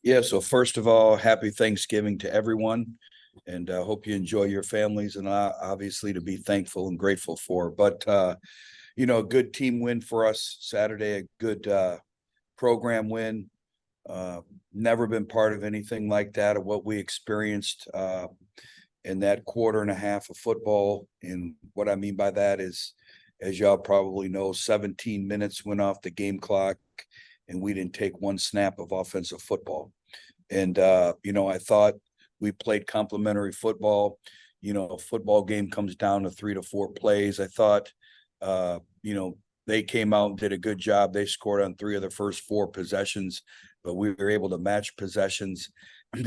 Yeah, so first of all, happy Thanksgiving to everyone, and hope you enjoy your families, and obviously to be thankful and grateful for. But a good team win for us Saturday, a good program win. Never been part of anything like that, of what we experienced in that quarter and a half of football. And what I mean by that is, as y'all probably know, 17 minutes went off the game clock, and we didn't take one snap of offensive football. And, I thought we played complementary football. A football game comes down to 3 to 4 plays. I thought, they came out and did a good job. They scored on 3 of the first 4 possessions, but we were able to match possessions.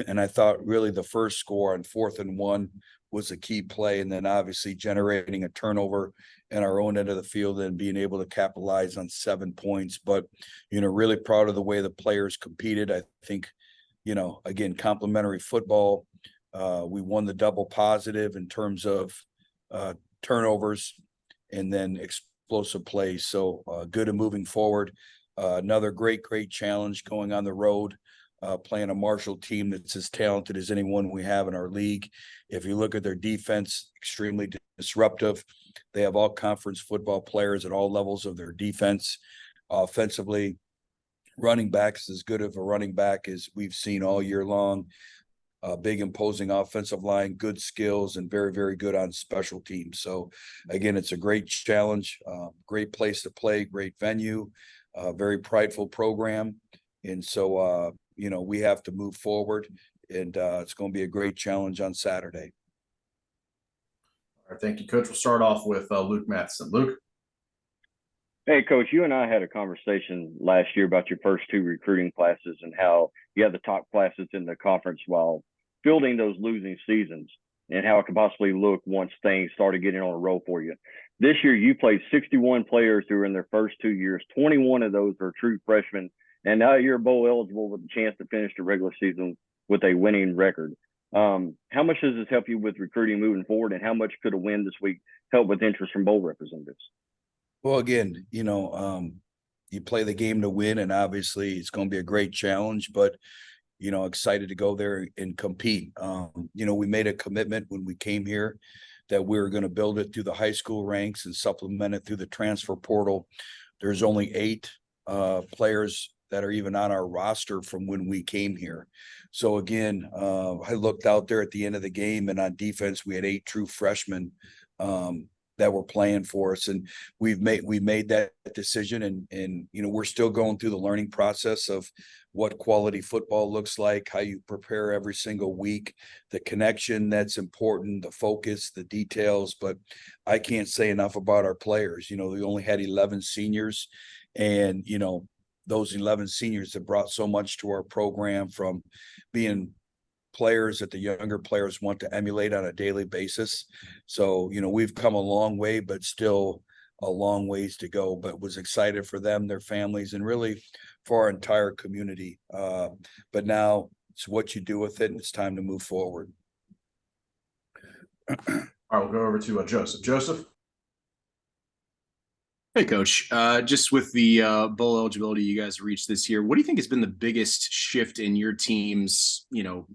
And I thought really the first score on 4th and 1 was a key play. And then obviously generating a turnover in our own end of the field and being able to capitalize on 7 points. But, really proud of the way the players competed. I think, again, complimentary football. We won the double positive in terms of turnovers and then explosive plays. So good and moving forward. Another great challenge going on the road, playing a Marshall team that's as talented as anyone we have in our league. If you look at their defense, extremely disruptive. They have all conference football players at all levels of their defense. Offensively, running backs as good of a running back as we've seen all year long. Big imposing offensive line, good skills, and very, very good on special teams. So again, it's a great challenge, great place to play, great venue, very prideful program. And so, we have to move forward, and it's going to be a great challenge on Saturday. All right, thank you, Coach. We'll start off with Luke Matheson. Luke. Hey, Coach, you and I had a conversation last year about your first 2 recruiting classes and how you had the top classes in the conference while fielding those losing seasons, and how it could possibly look once things started getting on a roll for you. This year, you played 61 players who were in their first 2 years. 21 of those are true freshmen, and now you're bowl eligible with a chance to finish the regular season with a winning record. How much does this help you with recruiting moving forward, and how much could a win this week help with interest from bowl representatives? Well, again, you play the game to win, and obviously it's going to be a great challenge, but, excited to go there and compete. We made a commitment when we came here that we were going to build it through the high school ranks and supplement it through the transfer portal. There's only 8 players that are even on our roster from when we came here. So again, I looked out there at the end of the game, and on defense, we had 8 true freshmen that were playing for us, and we made that decision, and we're still going through the learning process of what quality football looks like, how you prepare every single week, the connection that's important, the focus, the details. But I can't say enough about our players. We only had 11 seniors, and those 11 seniors have brought so much to our program, from being players that the younger players want to emulate on a daily basis. So, we've come a long way, but still a long ways to go, but was excited for them, their families, and really for our entire community. But now it's what you do with it, and it's time to move forward. All right, we'll go over to Joseph. Joseph. Hey, Coach. Just with the bowl eligibility you guys reached this year, what do you think has been the biggest shift in your team's,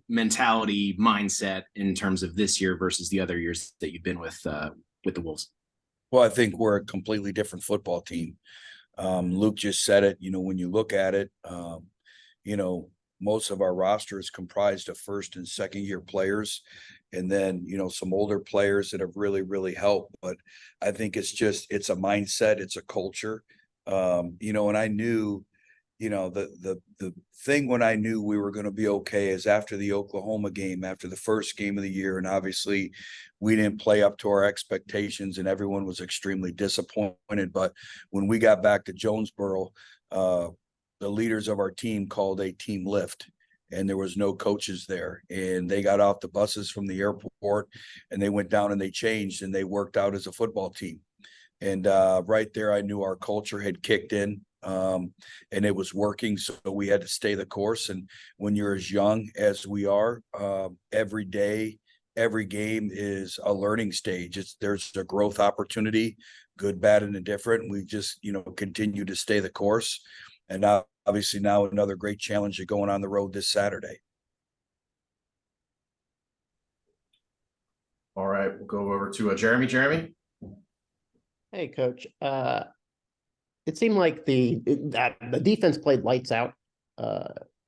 mentality, mindset in terms of this year versus the other years that you've been with the Wolves? Well, I think we're a completely different football team. Luke just said it. When you look at it, most of our roster is comprised of first and second year players, and then, some older players that have really, really helped. But I think it's a mindset, it's a culture. And I knew, the thing when I knew we were going to be okay is after the Oklahoma game, after the first game of the year. And obviously we didn't play up to our expectations, and everyone was extremely disappointed. But when we got back to Jonesboro, the leaders of our team called a team lift, and there was no coaches there, and they got off the buses from the airport, and they went down and they changed, and they worked out as a football team. And right there, I knew our culture had kicked in, and it was working. So we had to stay the course. And when you're as young as we are, every day, every game is a learning stage. There's a growth opportunity, good, bad, and indifferent. We just, continue to stay the course. And obviously now another great challenge of going on the road this Saturday. All right, we'll go over to Jeremy. Jeremy. Hey, coach. It seemed like the defense played lights out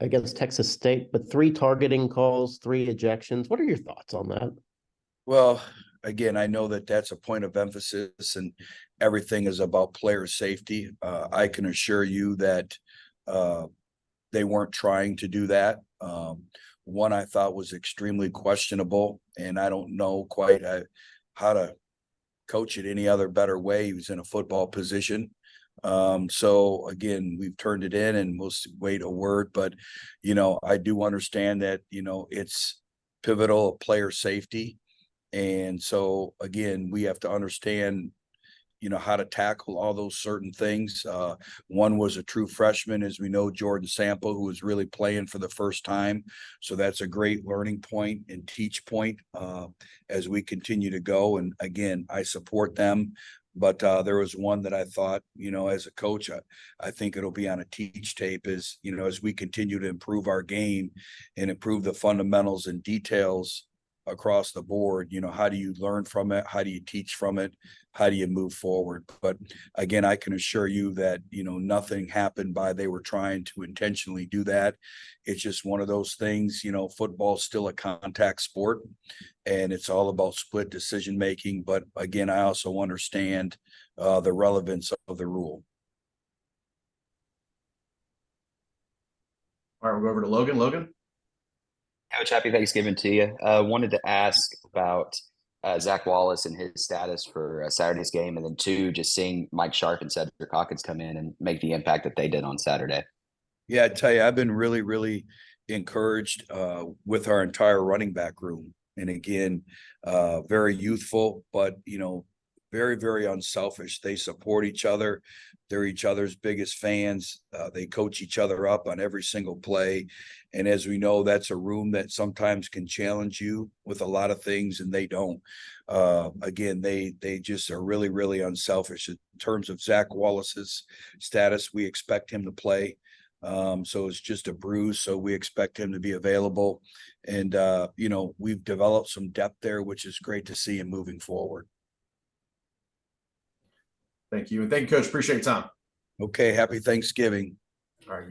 against Texas State, but 3 targeting calls, 3 ejections. What are your thoughts on that? Well, again, I know that that's a point of emphasis, and everything is about player safety. I can assure you that they weren't trying to do that. One I thought was extremely questionable, and I don't know quite how to coach it any other better way. He was in a football position. So again, we've turned it in and we'll wait a word, but I do understand that, it's pivotal player safety. And so again, we have to understand, how to tackle all those certain things. One was a true freshman, as we know, Jordan Sample, who was really playing for the first time. So that's a great learning point and teach point as we continue to go. And again, I support them. But there was one that I thought, as a coach, I think it'll be on a teach tape is, as we continue to improve our game and improve the fundamentals and details across the board, how do you learn from it? How do you teach from it? How do you move forward? But again, I can assure you that, nothing happened by they were trying to intentionally do that. It's just one of those things, football's still a contact sport and it's all about split decision making. But again, I also understand the relevance of the rule. All right, we'll go over to Logan. Logan. Coach, happy Thanksgiving to you. Wanted to ask about Zach Wallace and his status for Saturday's game, and then 2, just seeing Mike Sharp and Cedric Hawkins come in and make the impact that they did on Saturday. Yeah, I tell you, I've been really, really encouraged with our entire running back room. And again, very youthful, but, very, very unselfish. They support each other. They're each other's biggest fans. They coach each other up on every single play. And as we know, that's a room that sometimes can challenge you with a lot of things, and they don't. Again, they just are really, really unselfish. In terms of Zach Wallace's status, we expect him to play. So it's just a bruise. So we expect him to be available. And, we've developed some depth there, which is great to see him moving forward. Thank you. And thank you, Coach. Appreciate your time. Okay. Happy Thanksgiving. All right.